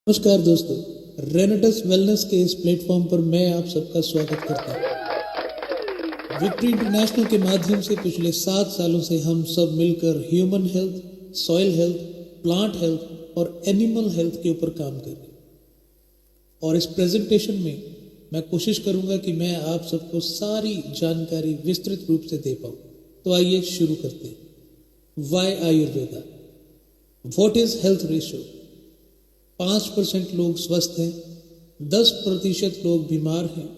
नमस्कार दोस्तों, रेनेटस वेलनेस के इस प्लेटफॉर्म पर मैं आप सबका स्वागत करता हूँ। विक्ट्री इंटरनेशनल के माध्यम से पिछले 7 सालों से हम सब मिलकर human health, soil health, plant health और एनिमल हेल्थ के ऊपर काम कर रहे हैं। और इस प्रेजेंटेशन में मैं कोशिश करूंगा कि मैं आप सबको सारी जानकारी विस्तृत रूप से दे पाऊँ। तो आइए शुरू करते हैं। Why Ayurveda? What is health ratio? 5% लोग स्वस्थ हैं, 10% लोग बीमार हैं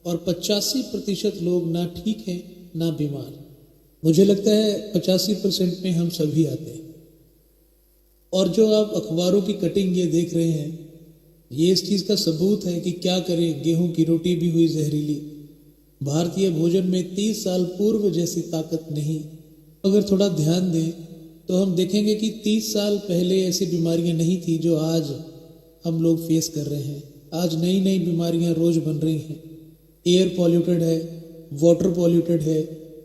और 85% लोग ना ठीक हैं ना बीमार। मुझे लगता है 85% में हम सभी आते हैं। और जो आप अखबारों की कटिंग ये देख रहे हैं, ये इस चीज़ का सबूत है कि क्या करें, गेहूं की रोटी भी हुई जहरीली। भारतीय भोजन में 30 साल पूर्व जैसी ताकत नहीं। अगर थोड़ा ध्यान दें तो हम देखेंगे कि 30 साल पहले ऐसी बीमारियां नहीं थी जो आज हम लोग फेस कर रहे हैं। आज नई नई बीमारियां रोज बन रही हैं। एयर पॉल्यूटेड है, वाटर पॉल्यूटेड है,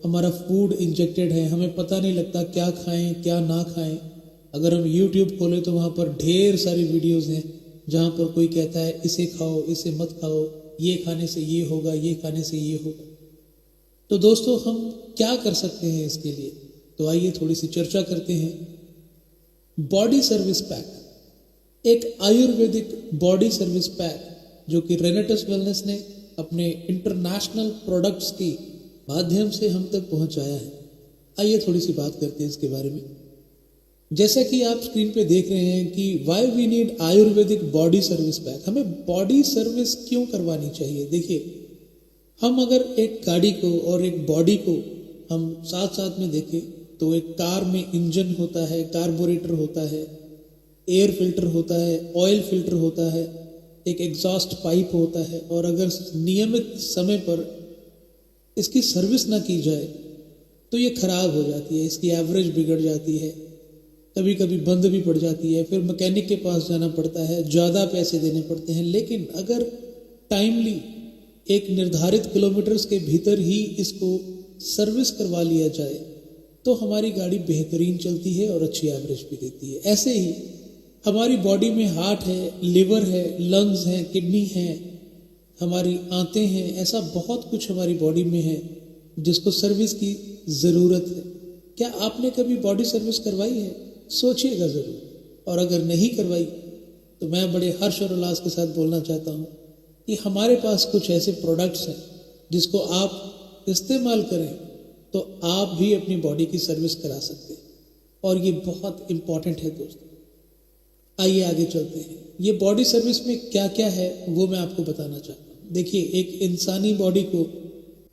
हमारा फूड इंजेक्टेड है, हमें पता नहीं लगता क्या खाएं क्या ना खाएं। अगर हम YouTube खोलें तो वहाँ पर ढेर सारी वीडियोस हैं जहाँ पर कोई कहता है इसे खाओ, इसे मत खाओ, ये खाने से ये होगा, ये खाने से ये होगा। तो दोस्तों, हम क्या कर सकते हैं इसके लिए? तो आइए थोड़ी सी चर्चा करते हैं। बॉडी सर्विस पैक, एक आयुर्वेदिक बॉडी सर्विस पैक जो कि रेनेटस वेलनेस ने अपने इंटरनेशनल प्रोडक्ट्स के माध्यम से हम तक पहुंचाया है। आइए थोड़ी सी बात करते हैं इसके बारे में। जैसा कि आप स्क्रीन पे देख रहे हैं कि why we need Ayurvedic body service pack. हमें बॉडी सर्विस क्यों करवानी चाहिए? देखिए, हम अगर एक गाड़ी को और एक बॉडी को हम साथ साथ में देखें तो एक कार में इंजन होता है, कार्बोरेटर होता है, एयर फिल्टर होता है, ऑयल फिल्टर होता है, एक एग्जॉस्ट पाइप होता है। और अगर नियमित समय पर इसकी सर्विस ना की जाए तो ये खराब हो जाती है, इसकी एवरेज बिगड़ जाती है, कभी कभी बंद भी पड़ जाती है, फिर मैकेनिक के पास जाना पड़ता है, ज़्यादा पैसे देने पड़ते हैं। लेकिन अगर टाइमली एक निर्धारित किलोमीटर्स के भीतर ही इसको सर्विस करवा लिया जाए तो हमारी गाड़ी बेहतरीन चलती है और अच्छी एवरेज भी देती है। ऐसे ही हमारी बॉडी में हार्ट है, लिवर है, लंग्स हैं, किडनी है, हमारी आंतें हैं, ऐसा बहुत कुछ हमारी बॉडी में है जिसको सर्विस की ज़रूरत है। क्या आपने कभी बॉडी सर्विस करवाई है? सोचिएगा ज़रूर। और अगर नहीं करवाई तो मैं बड़े हर्ष और उल्लास के साथ बोलना चाहता हूँ कि हमारे पास कुछ ऐसे प्रोडक्ट्स हैं जिसको आप इस्तेमाल करें तो आप भी अपनी बॉडी की सर्विस करा सकते हैं। और ये बहुत इम्पॉर्टेंट है दोस्तों। आइए आगे चलते हैं। ये बॉडी सर्विस में क्या क्या है वो मैं आपको बताना चाहता हूँ। देखिए, एक इंसानी बॉडी को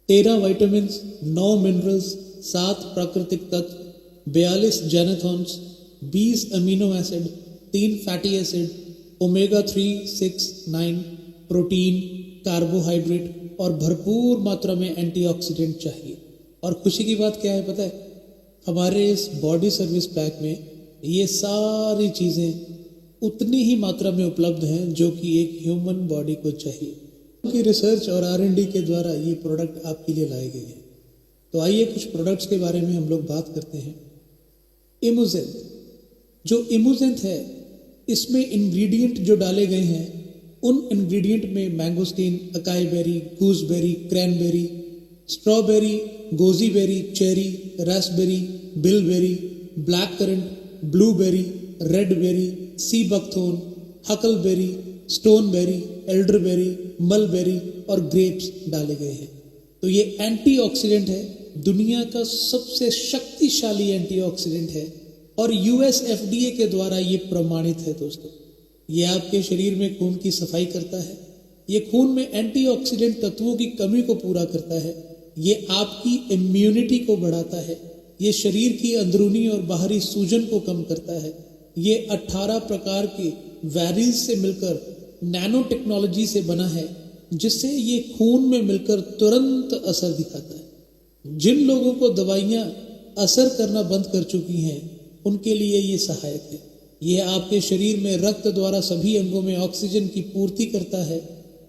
13 विटामिन्स, 9 मिनरल्स, 7 प्राकृतिक तत्व, 42 जेनेथॉन्स, 20 amino acid, 3 fatty acid, omega 3, 6, 9 protein, carbohydrate और भरपूर मात्रा में एंटीऑक्सीडेंट चाहिए। और खुशी की बात क्या है पता है? हमारे इस बॉडी सर्विस पैक में ये सारी चीज़ें उतनी ही मात्रा में उपलब्ध हैं जो कि एक ह्यूमन बॉडी को चाहिए। क्योंकि रिसर्च और R&D के द्वारा ये प्रोडक्ट आपके लिए लाए गए हैं। तो आइए कुछ प्रोडक्ट्स के बारे में हम लोग बात करते हैं। इमोजेंथ, जो इमोजेंथ है, इसमें इंग्रेडिएंट जो डाले गए हैं, उन इंग्रेडिएंट में mangosteen, acai berry, gooseberry, cranberry, strawberry, goji berry, cherry, raspberry, bilberry, black currant, blueberry, red berry, sea buckthorn, huckleberry, stoneberry, elderberry, mulberry और ग्रेप्स डाले गए हैं। तो ये एंटीऑक्सीडेंट है, दुनिया का सबसे शक्तिशाली एंटीऑक्सीडेंट है और US FDA के द्वारा ये प्रमाणित है दोस्तों। ये आपके शरीर में खून की सफाई करता है, ये खून में एंटीऑक्सीडेंट तत्वों की कमी को पूरा करता है, ये आपकी इम्यूनिटी को बढ़ाता है, ये शरीर की अंदरूनी और बाहरी सूजन को कम करता है, ये 18 प्रकार के वैरीज से मिलकर नैनो टेक्नोलॉजी से बना है जिससे ये खून में मिलकर तुरंत असर दिखाता है। जिन लोगों को दवाइयाँ असर करना बंद कर चुकी हैं उनके लिए ये सहायक है। ये आपके शरीर में रक्त द्वारा सभी अंगों में ऑक्सीजन की पूर्ति करता है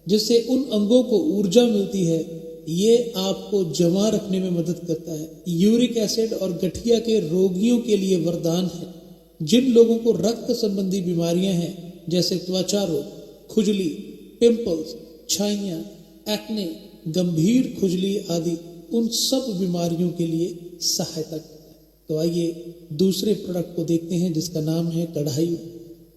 जिससे उन अंगों को ऊर्जा मिलती है। ये आपको जमा रखने में मदद करता है। यूरिक एसिड और गठिया के रोगियों के लिए वरदान है। जिन लोगों को रक्त संबंधी बीमारियां हैं जैसे त्वचा रोग, खुजली, पिंपल्स, छाइयाँ, एक्ने, गंभीर खुजली आदि उन सब बीमारियों के लिए सहायता करता है। तो आइए दूसरे प्रोडक्ट को देखते हैं जिसका नाम है कढ़ाई।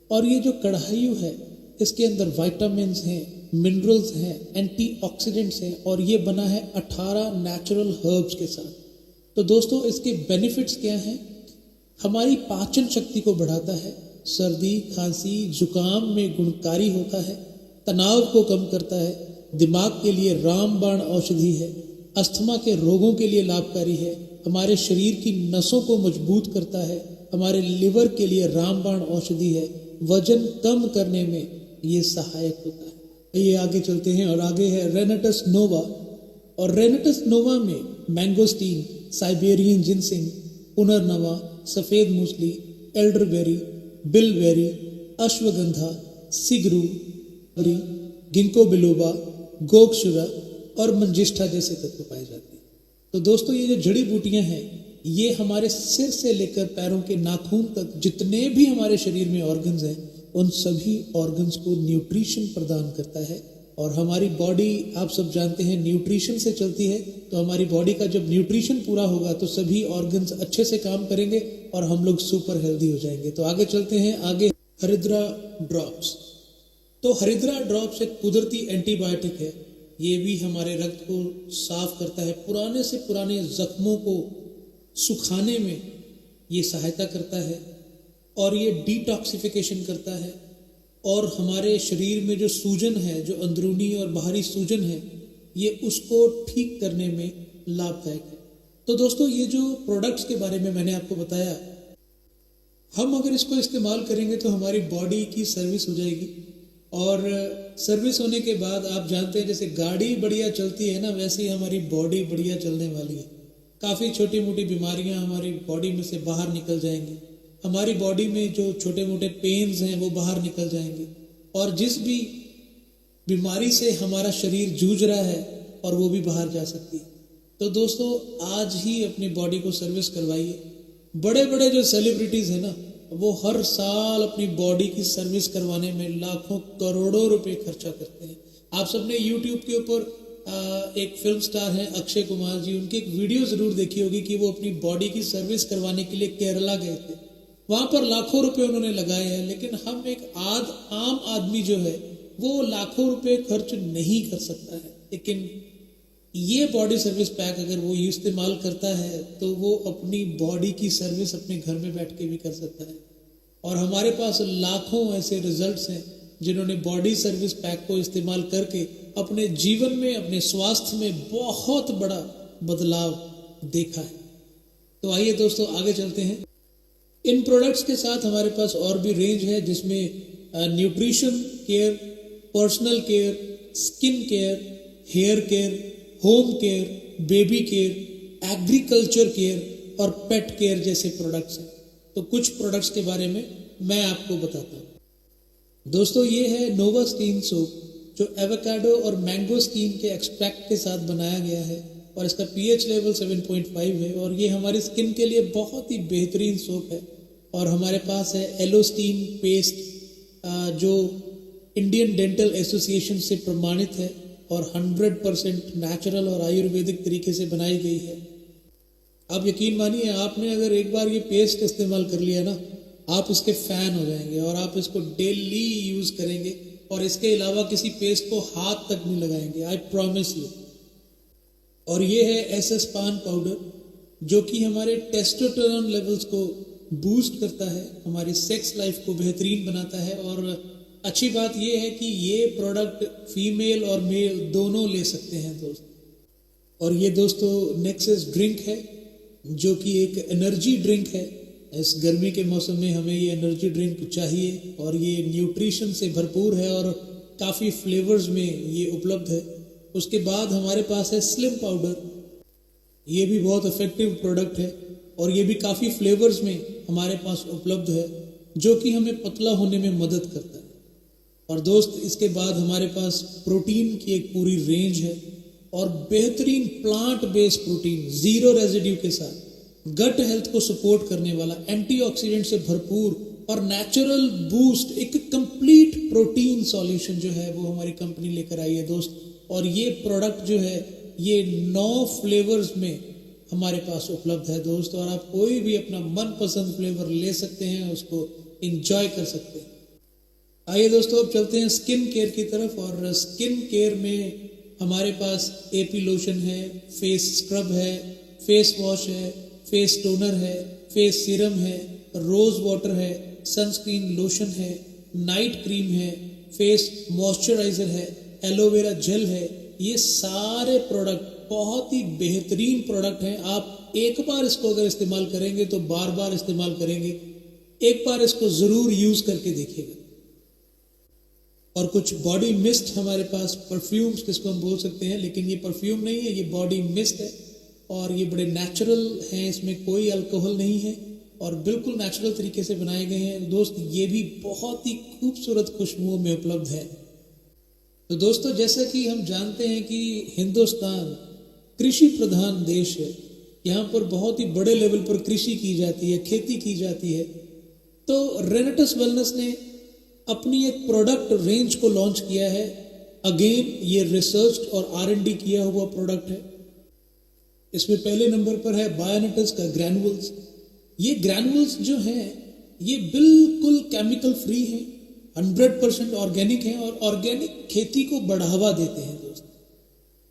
और ये जो कढ़ाई है इसके अंदर विटामिन्स हैं, मिनरल्स हैं, एंटीऑक्सीडेंट्स हैं और ये बना है 18 नेचुरल हर्ब्स के साथ। तो दोस्तों इसके बेनिफिट्स क्या हैं? हमारी पाचन शक्ति को बढ़ाता है, सर्दी, खांसी, जुकाम में गुणकारी होता है, तनाव को कम करता है, दिमाग के लिए रामबाण औषधि है, अस्थमा के रोगों के लिए लाभकारी है, हमारे शरीर की नसों को मजबूत करता है, हमारे लिवर के लिए रामबाण औषधि है, वजन कम करने में ये सहायक होता है। ये आगे चलते हैं और आगे है रेनेटस नोवा। और रेनेटस नोवा में mangosteen, Siberian ginseng, punarnava, safed musli, elderberry, bilberry, ashwagandha, shigru, ginkgo biloba, gokshura और मंजिष्ठा जैसे तत्व पाए जाते हैं। तो दोस्तों ये जो जड़ी बूटियां हैं ये हमारे सिर से लेकर पैरों के नाखून तक जितने भी हमारे शरीर में ऑर्गन्स हैं उन सभी ऑर्गन्स को न्यूट्रिशन प्रदान करता है। और हमारी बॉडी आप सब जानते हैं न्यूट्रिशन से चलती है। तो हमारी बॉडी का जब न्यूट्रिशन पूरा होगा तो सभी ऑर्गन्स अच्छे से काम करेंगे और हम लोग सुपर हेल्दी हो जाएंगे। तो आगे चलते हैं, आगे हरिद्रा ड्रॉप्स। तो हरिद्रा ड्रॉप्स एक कुदरती एंटीबायोटिक है। ये भी हमारे रक्त को साफ करता है, पुराने से पुराने जख्मों को सुखाने में ये सहायता करता है और ये डिटॉक्सिफिकेशन करता है और हमारे शरीर में जो सूजन है, जो अंदरूनी और बाहरी सूजन है, ये उसको ठीक करने में लाभदायक है। तो दोस्तों ये जो प्रोडक्ट्स के बारे में मैंने आपको बताया, हम अगर इसको इस्तेमाल करेंगे तो हमारी बॉडी की सर्विस हो जाएगी। और सर्विस होने के बाद आप जानते हैं जैसे गाड़ी बढ़िया चलती है ना, वैसे ही हमारी बॉडी बढ़िया चलने वाली है। काफ़ी छोटी मोटी बीमारियां हमारी बॉडी में से बाहर निकल जाएंगी, हमारी बॉडी में जो छोटे मोटे पेन्स हैं वो बाहर निकल जाएंगे और जिस भी बीमारी से हमारा शरीर जूझ रहा है और वो भी बाहर जा सकती है। तो दोस्तों आज ही अपनी बॉडी को सर्विस करवाइए। बड़े बड़े जो सेलिब्रिटीज़ हैं ना वो हर साल अपनी बॉडी की सर्विस करवाने में लाखों करोड़ों रुपए खर्चा करते हैं। आप सबने यूट्यूब के ऊपर एक फिल्म स्टार हैं अक्षय कुमार जी, उनकी एक वीडियो ज़रूर देखी होगी कि वो अपनी बॉडी की सर्विस करवाने के लिए केरला गए थे। वहाँ पर लाखों रुपए उन्होंने लगाए हैं, लेकिन हम एक आम आदमी जो है वो लाखों रुपए खर्च नहीं कर सकता है। लेकिन ये बॉडी सर्विस पैक अगर वो इस्तेमाल करता है तो वो अपनी बॉडी की सर्विस अपने घर में बैठ के भी कर सकता है। और हमारे पास लाखों ऐसे रिजल्ट्स हैं जिन्होंने बॉडी सर्विस पैक को इस्तेमाल करके अपने जीवन में, अपने स्वास्थ्य में बहुत बड़ा बदलाव देखा है। तो आइए दोस्तों आगे चलते हैं। इन प्रोडक्ट्स के साथ हमारे पास और भी रेंज है जिसमें nutrition care, personal care, skin care, hair care, home care, baby care, agriculture care और पेट केयर जैसे प्रोडक्ट्स हैं। तो कुछ प्रोडक्ट्स के बारे में मैं आपको बताता हूँ। दोस्तों ये है नोवास्टीन सोप जो एवोकाडो और मैंगोस्टीन के एक्सट्रैक्ट के साथ बनाया गया है और इसका pH लेवल 7.5 है और ये हमारी स्किन के लिए बहुत ही बेहतरीन सोप है। और हमारे पास है एलोस्टीन पेस्ट जो इंडियन डेंटल एसोसिएशन से प्रमाणित है और 100% नेचुरल और आयुर्वेदिक तरीके से बनाई गई है। आप यकीन मानिए, आपने अगर एक बार ये पेस्ट इस्तेमाल कर लिया ना, आप इसके फैन हो जाएंगे और आप इसको डेली यूज करेंगे और इसके अलावा किसी पेस्ट को हाथ तक नहीं लगाएंगे, आई प्रॉमिस यू। और ये है एसएस पान पाउडर जो कि हमारे टेस्टोस्टेरोन लेवल्स को बूस्ट करता है, हमारी सेक्स लाइफ को बेहतरीन बनाता है। और अच्छी बात यह है कि ये प्रोडक्ट फीमेल और मेल दोनों ले सकते हैं दोस्त। और ये दोस्तों नेक्सस ड्रिंक है जो कि एक एनर्जी ड्रिंक है। इस गर्मी के मौसम में हमें ये एनर्जी ड्रिंक चाहिए और ये न्यूट्रिशन से भरपूर है और काफ़ी फ्लेवर्स में ये उपलब्ध है। उसके बाद हमारे पास है स्लिम पाउडर, ये भी बहुत इफेक्टिव प्रोडक्ट है और ये भी काफ़ी फ्लेवर्स में हमारे पास उपलब्ध है जो कि हमें पतला होने में मदद करता है। और दोस्त इसके बाद हमारे पास प्रोटीन की एक पूरी रेंज है और बेहतरीन plant based protein, zero residue के साथ, गट हेल्थ को सपोर्ट करने वाला, एंटीऑक्सीडेंट से भरपूर और नेचुरल बूस्ट, एक कंप्लीट प्रोटीन सॉल्यूशन जो है वो हमारी कंपनी लेकर आई है दोस्त। और ये प्रोडक्ट जो है ये 9 फ्लेवर्स में हमारे पास उपलब्ध है दोस्त, और आप कोई भी अपना मनपसंद फ्लेवर ले सकते हैं, उसको एंजॉय कर सकते हैं। आइए दोस्तों अब चलते हैं स्किन केयर की तरफ। और स्किन केयर में हमारे पास एपी लोशन है, फेस स्क्रब है, फेस वॉश है, फेस टोनर है, फेस सीरम है, रोज वाटर है, सनस्क्रीन लोशन है, नाइट क्रीम है, फेस मॉइस्चराइजर है, एलोवेरा जेल है। ये सारे प्रोडक्ट बहुत ही बेहतरीन प्रोडक्ट हैं। आप एक बार इसको अगर इस्तेमाल करेंगे तो बार बार इस्तेमाल करेंगे। एक बार इसको जरूर यूज करके देखिएगा। और कुछ बॉडी मिस्ट हमारे पास, परफ्यूम्स जिसको हम बोल सकते हैं, लेकिन ये परफ्यूम नहीं है, ये बॉडी मिस्ट है। और ये बड़े नेचुरल हैं, इसमें कोई अल्कोहल नहीं है और बिल्कुल नेचुरल तरीके से बनाए गए हैं दोस्त। ये भी बहुत ही खूबसूरत खुशबुओं में उपलब्ध है। तो दोस्तों जैसा कि हम जानते हैं कि हिंदुस्तान कृषि प्रधान देश है, यहाँ पर बहुत ही बड़े लेवल पर कृषि की जाती है, खेती की जाती है। तो रेनेटस वेलनेस ने अपनी एक प्रोडक्ट रेंज को लॉन्च किया है। अगेन ये रिसर्च और R&D किया हुआ प्रोडक्ट है। इसमें पहले नंबर पर है बायोनेटस का ग्रैनुअल्स। ये ग्रैनुअल्स जो हैं ये बिल्कुल केमिकल फ्री हैं, 100% ऑर्गेनिक हैं और ऑर्गेनिक खेती को बढ़ावा देते हैं दोस्त।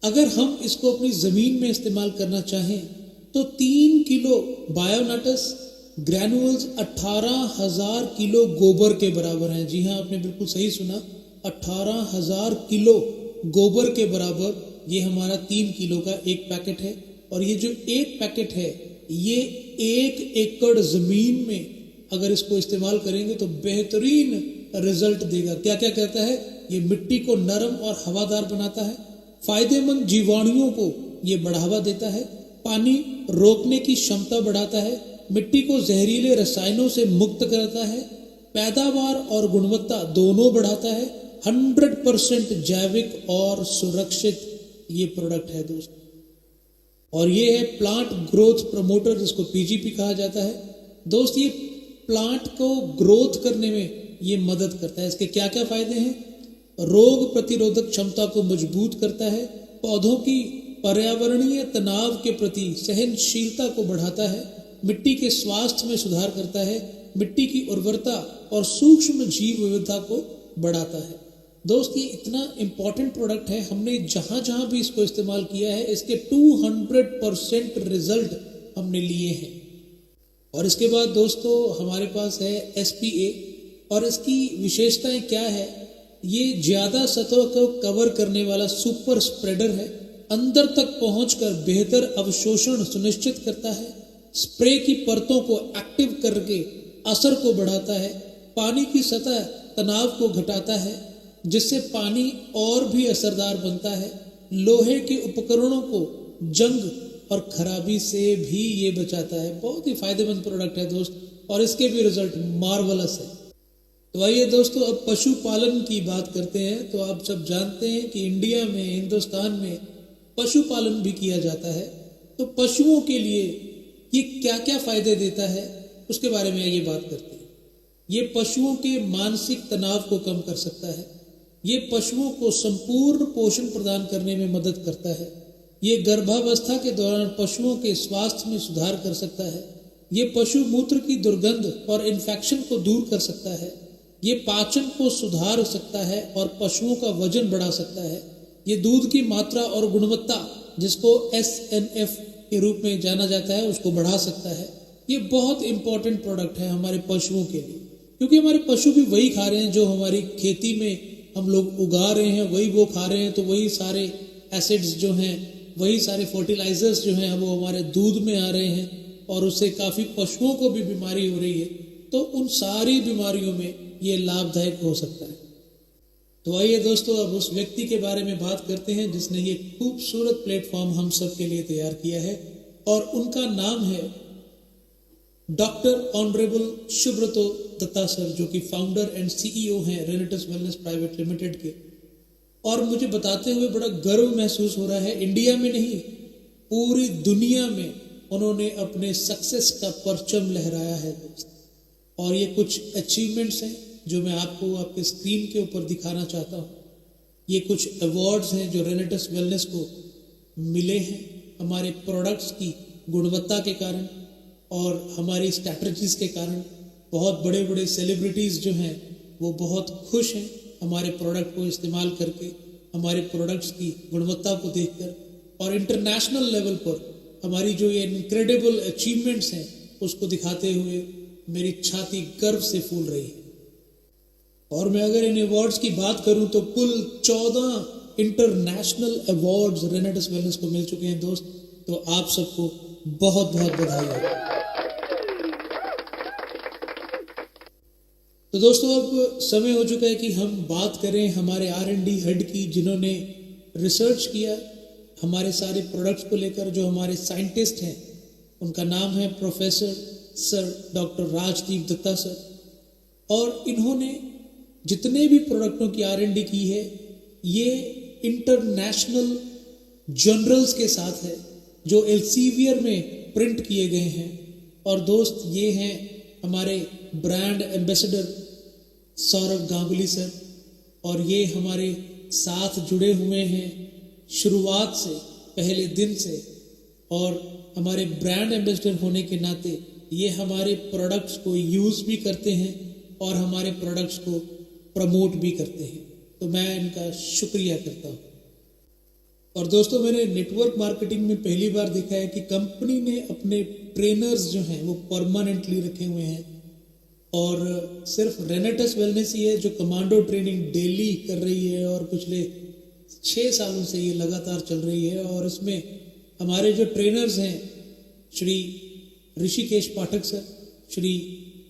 अगर हम इसको अपनी जमीन में इस्तेमाल करना चाहें तो 3 किलो बायोनेटस ग्रैनुअल्स 18,000 किलो गोबर के बराबर हैं। जी हाँ, आपने बिल्कुल सही सुना, 18,000 किलो गोबर के बराबर ये हमारा 3 किलो का एक पैकेट है। और ये जो एक पैकेट है ये 1 एकड़ जमीन में अगर इसको इस्तेमाल करेंगे तो बेहतरीन रिजल्ट देगा। क्या क्या कहता है, ये मिट्टी को नरम और हवादार बनाता है, फायदेमंद जीवाणुओं को ये बढ़ावा देता है, पानी रोकने की क्षमता बढ़ाता है, मिट्टी को जहरीले रसायनों से मुक्त करता है, पैदावार और गुणवत्ता दोनों बढ़ाता है, 100% जैविक और सुरक्षित ये प्रोडक्ट है दोस्त। और ये है प्लांट ग्रोथ प्रमोटर, जिसको PGP कहा जाता है दोस्त। ये प्लांट को ग्रोथ करने में ये मदद करता है। इसके क्या क्या फायदे हैं, रोग प्रतिरोधक क्षमता को मजबूत करता है, पौधों की पर्यावरणीय तनाव के प्रति सहनशीलता को बढ़ाता है, मिट्टी के स्वास्थ्य में सुधार करता है, मिट्टी की उर्वरता और सूक्ष्म जीव विविधता को बढ़ाता है दोस्त। ये इतना इंपॉर्टेंट प्रोडक्ट है, हमने जहां जहां भी इसको इस्तेमाल किया है इसके 200% रिजल्ट हमने लिए हैं। और इसके बाद दोस्तों हमारे पास है SPA, और इसकी विशेषताएं क्या है, ये ज्यादा सतह को कवर करने वाला सुपर स्प्रेडर है, अंदर तक पहुंचकर बेहतर अवशोषण सुनिश्चित करता है, स्प्रे की परतों को एक्टिव करके असर को बढ़ाता है, पानी की सतह तनाव को घटाता है जिससे पानी और भी असरदार बनता है, लोहे के उपकरणों को जंग और खराबी से भी ये बचाता है। बहुत ही फायदेमंद प्रोडक्ट है दोस्त, और इसके भी रिजल्ट मार्वलस है। तो आइए दोस्तों अब पशुपालन की बात करते हैं। तो आप सब जानते हैं कि इंडिया में, हिंदुस्तान में पशुपालन भी किया जाता है। तो पशुओं के लिए ये क्या क्या फायदे देता है उसके बारे में ये बात करते हैं। ये पशुओं के मानसिक तनाव को कम कर सकता है, ये पशुओं को संपूर्ण पोषण प्रदान करने में मदद करता है, ये गर्भावस्था के दौरान पशुओं के स्वास्थ्य में सुधार कर सकता है, ये पशु मूत्र की दुर्गंध और इन्फेक्शन को दूर कर सकता है, ये पाचन को सुधार सकता है और पशुओं का वजन बढ़ा सकता है, ये दूध की मात्रा और गुणवत्ता जिसको SNF के रूप में जाना जाता है उसको बढ़ा सकता है। ये बहुत इंपॉर्टेंट प्रोडक्ट है हमारे पशुओं के लिए, क्योंकि हमारे पशु भी वही खा रहे हैं जो हमारी खेती में हम लोग उगा रहे हैं, वही वो खा रहे हैं। तो वही सारे एसिड्स जो हैं, वही सारे फर्टिलाइजर्स जो हैं वो हमारे दूध में आ रहे हैं और उससे काफ़ी पशुओं को भी बीमारी हो रही है। तो उन सारी बीमारियों में ये लाभदायक हो सकता है। तो आइए दोस्तों अब उस व्यक्ति के बारे में बात करते हैं जिसने ये खूबसूरत प्लेटफॉर्म हम सब के लिए तैयार किया है, और उनका नाम है doctor honourable Subrato Dutta sir, जो कि फाउंडर एंड CEO हैं रेनेटस वेलनेस प्राइवेट लिमिटेड के। और मुझे बताते हुए बड़ा गर्व महसूस हो रहा है, इंडिया में नहीं पूरी दुनिया में उन्होंने अपने सक्सेस का परचम लहराया है दोस्त। और ये कुछ अचीवमेंट्स हैं जो मैं आपको आपके स्क्रीन के ऊपर दिखाना चाहता हूँ। ये कुछ अवार्ड्स हैं जो रेनेटस वेलनेस को मिले हैं हमारे प्रोडक्ट्स की गुणवत्ता के कारण और हमारी स्ट्रैटेजीज के कारण। बहुत बड़े बड़े सेलिब्रिटीज़ जो हैं वो बहुत खुश हैं हमारे प्रोडक्ट को इस्तेमाल करके, हमारे प्रोडक्ट्स की गुणवत्ता को देखकर, और इंटरनेशनल लेवल पर हमारी जो ये इनक्रेडिबल अचीवमेंट्स हैं उसको दिखाते हुए मेरी छाती गर्व से फूल रही है। और मैं अगर इन अवार्ड्स की बात करूं तो कुल 14 इंटरनेशनल अवार्ड्स रेनेटस वेलनेस को मिल चुके हैं दोस्त। तो आप सबको बहुत बहुत बधाई हो। तो दोस्तों अब समय हो चुका है कि हम बात करें हमारे R&D हेड की, जिन्होंने रिसर्च किया हमारे सारे प्रोडक्ट्स को लेकर, जो हमारे साइंटिस्ट हैं। उनका नाम है professor sir doctor Rajdeep Dutta sir. और इन्होंने जितने भी प्रोडक्टों की R&D की है ये इंटरनेशनल जर्नल्स के साथ है जो एल्सीवियर में प्रिंट किए गए हैं। और दोस्त ये हैं हमारे brand ambassador Saurabh Ganguly sir, और ये हमारे साथ जुड़े हुए हैं शुरुआत से, पहले दिन से। और हमारे ब्रांड एम्बेसडर होने के नाते ये हमारे प्रोडक्ट्स को यूज़ भी करते हैं और हमारे प्रोडक्ट्स को प्रमोट भी करते हैं। तो मैं इनका शुक्रिया करता हूँ। और दोस्तों मैंने नेटवर्क मार्केटिंग में पहली बार देखा है कि कंपनी ने अपने ट्रेनर्स जो हैं वो परमानेंटली रखे हुए हैं, और सिर्फ रेनेटस वेलनेस ही है जो कमांडो ट्रेनिंग डेली कर रही है और पिछले 6 सालों से ये लगातार चल रही है। और इसमें हमारे जो ट्रेनर्स हैं श्री ऋषिकेश पाठक सर, श्री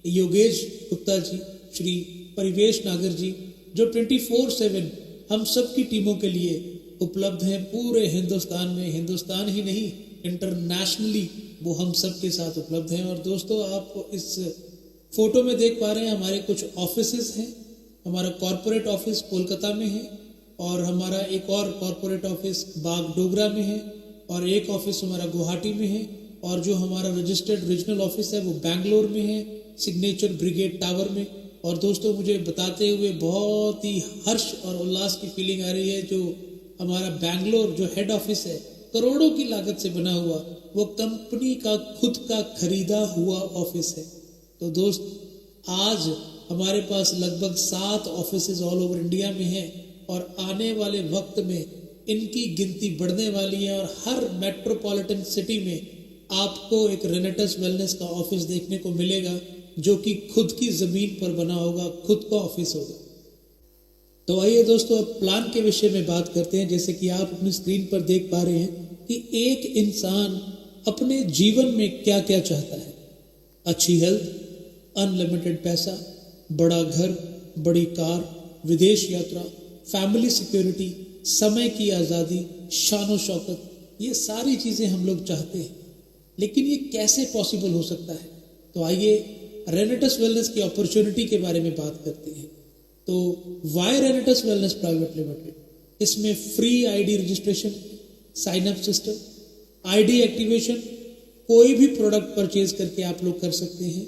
योगेश गुप्ता जी, श्री परिवेश नागर जी, जो 24/7 हम सब की टीमों के लिए उपलब्ध हैं पूरे हिंदुस्तान में। हिंदुस्तान ही नहीं, इंटरनेशनली वो हम सब के साथ उपलब्ध हैं। और दोस्तों आप इस फोटो में देख पा रहे हैं हमारे कुछ ऑफिसेस हैं। हमारा कॉरपोरेट ऑफिस कोलकाता में है, और हमारा एक और कॉरपोरेट ऑफिस बागडोगरा में है, और एक ऑफिस हमारा गुवाहाटी में है, और जो हमारा रजिस्टर्ड रीजनल ऑफिस है वो बैंगलोर में है, सिग्नेचर ब्रिगेड टावर में। और दोस्तों मुझे बताते हुए बहुत ही हर्ष और उल्लास की फीलिंग आ रही है, जो हमारा बैंगलोर जो हेड ऑफिस है करोड़ों की लागत से बना हुआ, वो कंपनी का खुद का खरीदा हुआ ऑफिस है। तो दोस्त आज हमारे पास लगभग 7 ऑफिसेज ऑल ओवर इंडिया में हैं, और आने वाले वक्त में इनकी गिनती बढ़ने वाली है, और हर मेट्रोपॉलिटन सिटी में आपको एक रेनेटस वेलनेस का ऑफिस देखने को मिलेगा जो कि खुद की जमीन पर बना होगा, खुद का ऑफिस होगा। तो आइए दोस्तों अब प्लान के विषय में बात करते हैं। जैसे कि आप अपनी स्क्रीन पर देख पा रहे हैं कि एक इंसान अपने जीवन में क्या क्या चाहता है। अच्छी हेल्थ, अनलिमिटेड पैसा, बड़ा घर, बड़ी कार, विदेश यात्रा, फैमिली सिक्योरिटी, समय की आज़ादी, शान शौकत, ये सारी चीज़ें हम लोग चाहते हैं। लेकिन ये कैसे पॉसिबल हो सकता है? तो आइए रेनेटस वेलनेस की अपॉर्चुनिटी के बारे में बात करते हैं। तो वाई रेनेटस वेलनेस प्राइवेट लिमिटेड, इसमें free ID registration, sign up system, ID activation, कोई भी प्रोडक्ट परचेज करके आप लोग कर सकते हैं,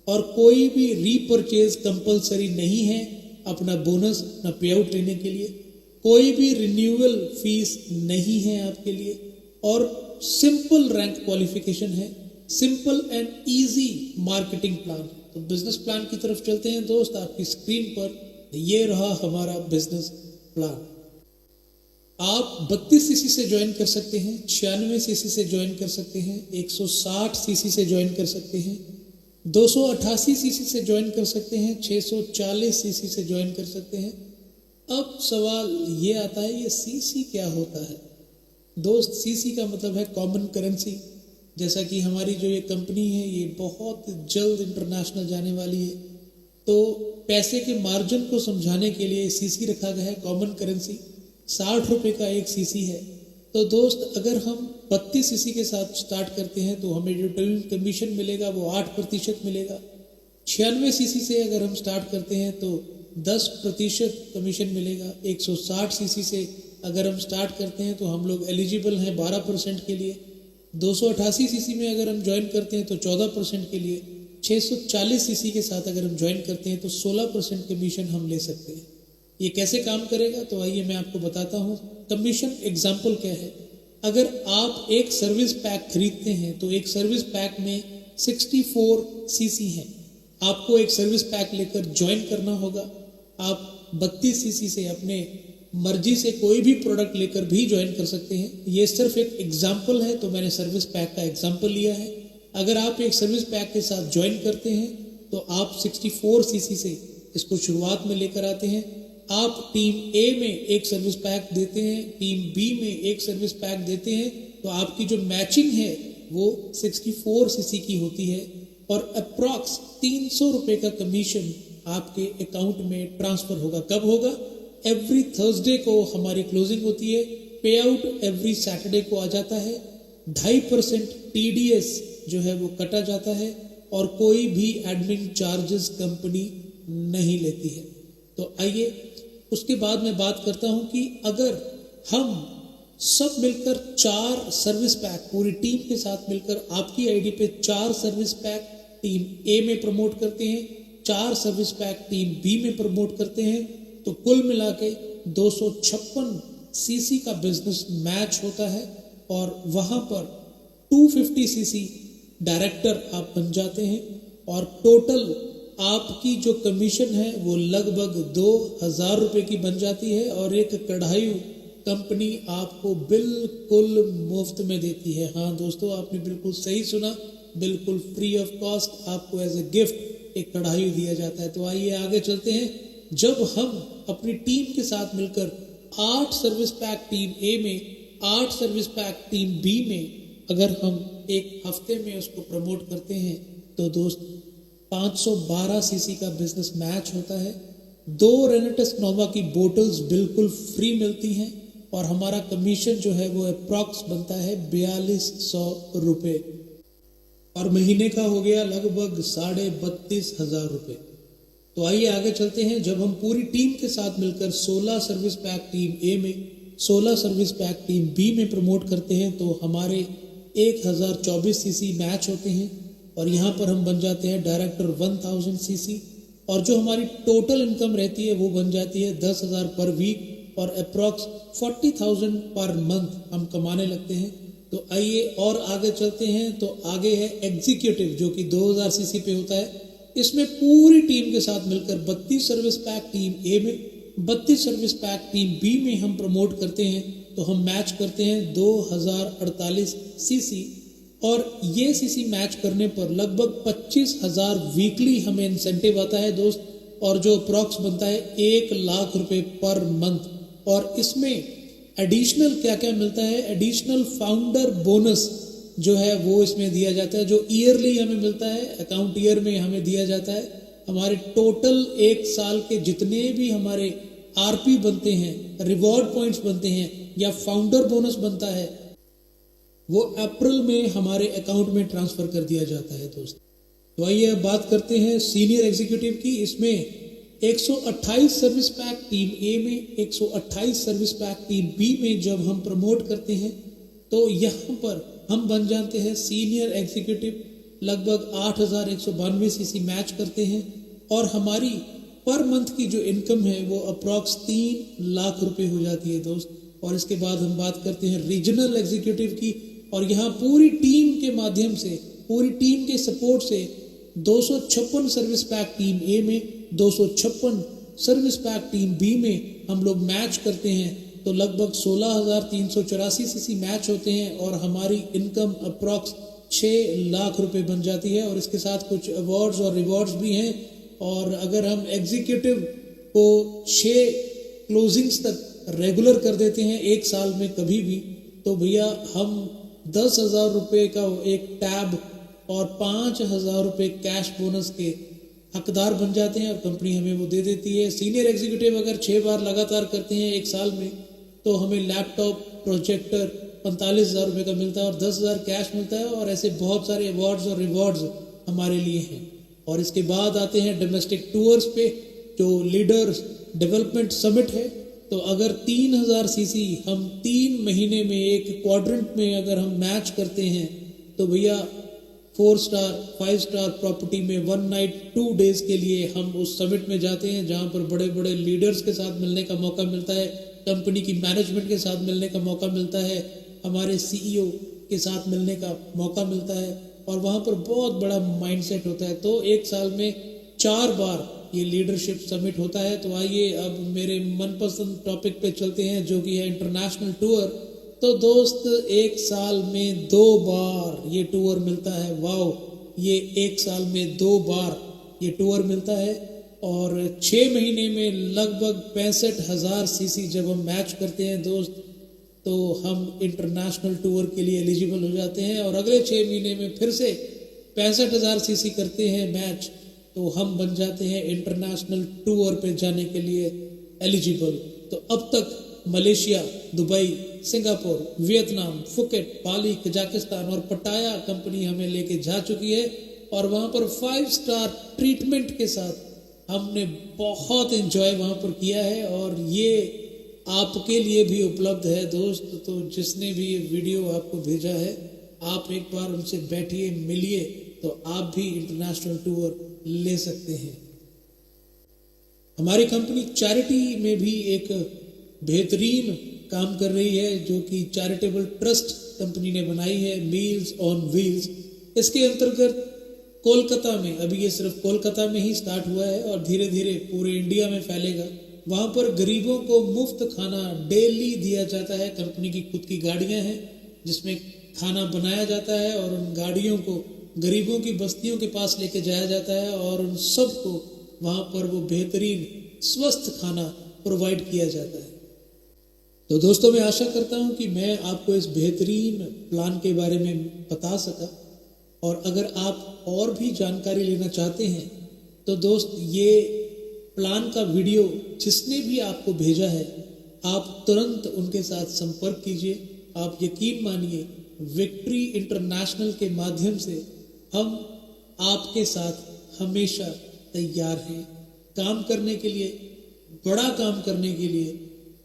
और कोई भी रीपरचेज कंपलसरी नहीं है अपना बोनस अपना पे आउट लेने के लिए। कोई भी रिन्यूअल फीस नहीं है आपके लिए, और सिंपल रैंक क्वालिफिकेशन है, simple and easy marketing plan. तो बिजनेस प्लान की तरफ चलते हैं दोस्त। आपकी स्क्रीन पर ये रहा हमारा बिजनेस प्लान। आप 32 सीसी से ज्वाइन कर सकते हैं, 96 सीसी से ज्वाइन कर सकते हैं, 160 सीसी से ज्वाइन कर सकते हैं, 288 सीसी से ज्वाइन कर सकते हैं, 640 सीसी से ज्वाइन कर सकते हैं। अब सवाल ये आता है ये सीसी क्या होता है? दोस्त सीसी का मतलब है कॉमन करेंसी। जैसा कि हमारी जो ये कंपनी है ये बहुत जल्द इंटरनेशनल जाने वाली है, तो पैसे के मार्जिन को समझाने के लिए सीसी रखा गया है, कॉमन करेंसी। 60 रुपये का एक सीसी है। तो दोस्त अगर हम 32 सीसी के साथ स्टार्ट करते हैं तो हमें जो टर्न कमीशन मिलेगा वो 8% मिलेगा। 96 सीसी से अगर हम स्टार्ट करते हैं तो 10% कमीशन मिलेगा। 160 सीसी से अगर हम स्टार्ट करते हैं तो हम लोग एलिजिबल हैं 12% के लिए। 288 सीसी में अगर हम ज्वाइन करते हैं तो 14% के लिए। 640 सीसी के साथ अगर हम ज्वाइन करते हैं तो 16% कमीशन हम ले सकते हैं। ये कैसे काम करेगा, तो आइए मैं आपको बताता हूँ। कमीशन एग्जाम्पल क्या है। अगर आप एक सर्विस पैक खरीदते हैं तो एक सर्विस पैक में 64 सीसी है। आपको एक सर्विस पैक लेकर ज्वाइन करना होगा। आप 32 सीसी से अपने मर्जी से कोई भी प्रोडक्ट लेकर भी ज्वाइन कर सकते हैं। ये सिर्फ एक एग्जाम्पल है, तो मैंने सर्विस पैक का एग्जाम्पल लिया है। अगर आप एक सर्विस पैक के साथ ज्वाइन करते हैं तो आप 64 सीसी से इसको शुरुआत में लेकर आते हैं। आप टीम ए में एक सर्विस पैक देते हैं, टीम बी में एक सर्विस पैक देते हैं, तो आपकी जो मैचिंग है वो 64 सीसी की होती है और अप्रॉक्स 300 रुपए का कमीशन आपके अकाउंट में ट्रांसफर होगा। कब होगा? एवरी थर्सडे को हमारी क्लोजिंग होती है। पे आउट एवरी सैटरडे को आ जाता है। 2.5% TDS जो है वो कटा जाता है और कोई भी एडमिन चार्जेस कंपनी नहीं लेती है। तो आइए उसके बाद मैं बात करता हूं कि अगर हम सब मिलकर 4 सर्विस पैक पूरी टीम के साथ मिलकर आपकी आईडी पे 4 सर्विस पैक टीम ए में प्रमोट करते हैं, 4 सर्विस पैक टीम बी में प्रमोट करते हैं, तो कुल मिला के 256 सीसी का बिजनेस मैच होता है और वहां पर 250 सीसी डायरेक्टर आप बन जाते हैं और टोटल आपकी जो कमीशन है वो लगभग 2000 रुपए की बन जाती है और एक कढ़ाई कंपनी आपको बिल्कुल मुफ्त में देती है। हाँ दोस्तों, आपने बिल्कुल सही सुना, बिल्कुल फ्री ऑफ कॉस्ट आपको एज ए गिफ्ट एक कढ़ाई दिया जाता है। तो आइए आगे चलते हैं। जब हम अपनी टीम के साथ मिलकर 8 सर्विस पैक टीम ए में, 8 सर्विस पैक टीम बी में अगर हम एक हफ्ते में उसको प्रमोट करते हैं तो दोस्त 512 सीसी का बिजनेस मैच होता है। 2 रेनेटस नोवा की बोटल्स बिल्कुल फ्री मिलती हैं और हमारा कमीशन जो है वो अप्रॉक्स बनता है 4200 रुपये और महीने का हो गया लगभग 32,500 रुपये। तो आइए आगे चलते हैं। जब हम पूरी टीम के साथ मिलकर 16 सर्विस पैक टीम ए में, 16 सर्विस पैक टीम बी में प्रमोट करते हैं तो हमारे 1024 सीसी मैच होते हैं और यहाँ पर हम बन जाते हैं डायरेक्टर 1000 सीसी और जो हमारी टोटल इनकम रहती है वो बन जाती है 10,000 पर वीक और अप्रॉक्स 40,000 पर मंथ हम कमाने लगते हैं। तो आइए और आगे चलते हैं। तो आगे है एग्जीक्यूटिव जो कि 2000 सीसी पे होता है। इसमें पूरी टीम के साथ मिलकर 32 सर्विस पैक टीम ए में, 32 सर्विस पैक टीम बी में हम प्रमोट करते हैं तो हम मैच करते हैं 2048 सीसी और ये सीसी मैच करने पर लगभग 25,000 वीकली हमें इंसेंटिव आता है दोस्त और जो अप्रॉक्स बनता है 1 लाख रुपए पर मंथ। और इसमें एडिशनल क्या क्या मिलता है? एडिशनल फाउंडर बोनस जो है वो इसमें दिया जाता है, जो ईयरली हमें मिलता है, अकाउंट ईयर में हमें दिया जाता है। हमारे टोटल 1 साल के जितने भी हमारे आरपी बनते हैं, रिवॉर्ड पॉइंट्स बनते हैं या फाउंडर बोनस बनता है वो अप्रैल में हमारे अकाउंट में ट्रांसफर कर दिया जाता है दोस्त। तो आइए अब बात करते हैं सीनियर एग्जीक्यूटिव की। इसमें 128 सर्विस पैक टीम ए में, 128 सर्विस पैक टीम बी में जब हम प्रमोट करते हैं तो यहाँ पर हम बन जाते हैं सीनियर एग्जीक्यूटिव। लगभग 8,192 सीसी मैच करते हैं और हमारी पर मंथ की जो इनकम है वो अप्रॉक्स 3 लाख रुपए हो जाती है दोस्त। और इसके बाद हम बात करते हैं रीजनल एग्जीक्यूटिव की और यहाँ पूरी टीम के माध्यम से, पूरी टीम के सपोर्ट से 256 सर्विस पैक टीम ए में, 256 सर्विस पैक टीम बी में हम लोग मैच करते हैं तो लगभग 16,384 सीसी मैच होते हैं और हमारी इनकम अप्रॉक्स 6 लाख रुपए बन जाती है। और इसके साथ कुछ अवार्ड्स और रिवॉर्ड्स भी हैं। और अगर हम एग्जीक्यूटिव को 6 क्लोजिंग्स तक रेगुलर कर देते हैं 1 साल में कभी भी, तो भैया हम 10,000 रुपये का एक टैब और 5,000 रुपये कैश बोनस के हकदार बन जाते हैं और कंपनी हमें वो दे देती है। सीनियर एग्जीक्यूटिव अगर 6 बार लगातार करते हैं 1 साल में तो हमें लैपटॉप, प्रोजेक्टर 45,000 रुपये का मिलता है और 10,000 कैश मिलता है और ऐसे बहुत सारे अवार्ड्स और रिवॉर्ड्स हमारे लिए हैं। और इसके बाद आते हैं डोमेस्टिक टूर्स पे, जो लीडर्स डेवलपमेंट समिट है। तो अगर 3,000 सीसी हम 3 महीने में एक क्वाड्रेंट में अगर हम मैच करते हैं तो भैया 4 स्टार 5 स्टार प्रॉपर्टी में 1 नाइट 2 डेज के लिए हम उस समिट में जाते हैं, जहां पर बड़े बड़े लीडर्स के साथ मिलने का मौका मिलता है, कंपनी की मैनेजमेंट के साथ मिलने का मौका मिलता है, हमारे सीईओ के साथ मिलने का मौका मिलता है, और वहां पर बहुत बड़ा माइंडसेट होता है। तो एक साल में 4 बार ये लीडरशिप समिट होता है। तो आइए अब मेरे मनपसंद टॉपिक पे चलते हैं, जो कि है इंटरनेशनल टूर। तो दोस्त, एक साल में 2 बार ये टूर मिलता है। वाओ, ये एक साल में 2 बार ये टूर मिलता है, और 6 महीने में लगभग 65,000 सीसी जब हम मैच करते हैं दोस्त, तो हम इंटरनेशनल टूर के लिए एलिजिबल हो जाते हैं। और अगले 6 महीने में फिर से 65,000 सीसी करते हैं मैच, तो हम बन जाते हैं इंटरनेशनल टूर पे जाने के लिए एलिजिबल। तो अब तक Malaysia, Dubai, Singapore, Vietnam, Phuket, Bali, Kazakhstan और पटाया कंपनी हमें लेके जा चुकी है, और वहाँ पर 5 स्टार ट्रीटमेंट के साथ हमने बहुत एंजॉय वहाँ पर किया है। और ये आपके लिए भी उपलब्ध है दोस्त। तो जिसने भी ये वीडियो आपको भेजा है, आप एक बार उनसे बैठिए, मिलिए, तो आप भी इंटरनेशनल टूर ले सकते हैं। हमारी कंपनी चैरिटी में भी एक बेहतरीन काम कर रही है, जो कि चैरिटेबल ट्रस्ट कंपनी ने बनाई है, मील्स ऑन व्हील्स। इसके अंतर्गत कोलकाता में, अभी ये सिर्फ कोलकाता में ही स्टार्ट हुआ है और धीरे धीरे पूरे इंडिया में फैलेगा। वहाँ पर गरीबों को मुफ्त खाना डेली दिया जाता है। कंपनी की खुद की गाड़ियाँ हैं जिसमें खाना बनाया जाता है, और उन गाड़ियों को गरीबों की बस्तियों के पास लेके जाया जाता है, और उन सबको वहाँ पर वो बेहतरीन स्वस्थ खाना प्रोवाइड किया जाता है। तो दोस्तों, मैं आशा करता हूँ कि मैं आपको इस बेहतरीन प्लान के बारे में बता सका, और अगर आप और भी जानकारी लेना चाहते हैं तो दोस्त, ये प्लान का वीडियो जिसने भी आपको भेजा है, आप तुरंत उनके साथ संपर्क कीजिए। आप यकीन मानिए, विक्ट्री इंटरनेशनल के माध्यम से हम आपके साथ हमेशा तैयार हैं काम करने के लिए, बड़ा काम करने के लिए,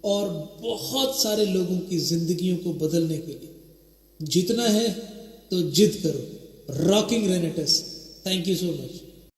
और बहुत सारे लोगों की जिंदगियों को बदलने के लिए। जीतना है तो जिद करो। Rocking रेनेटस। Thank you so much.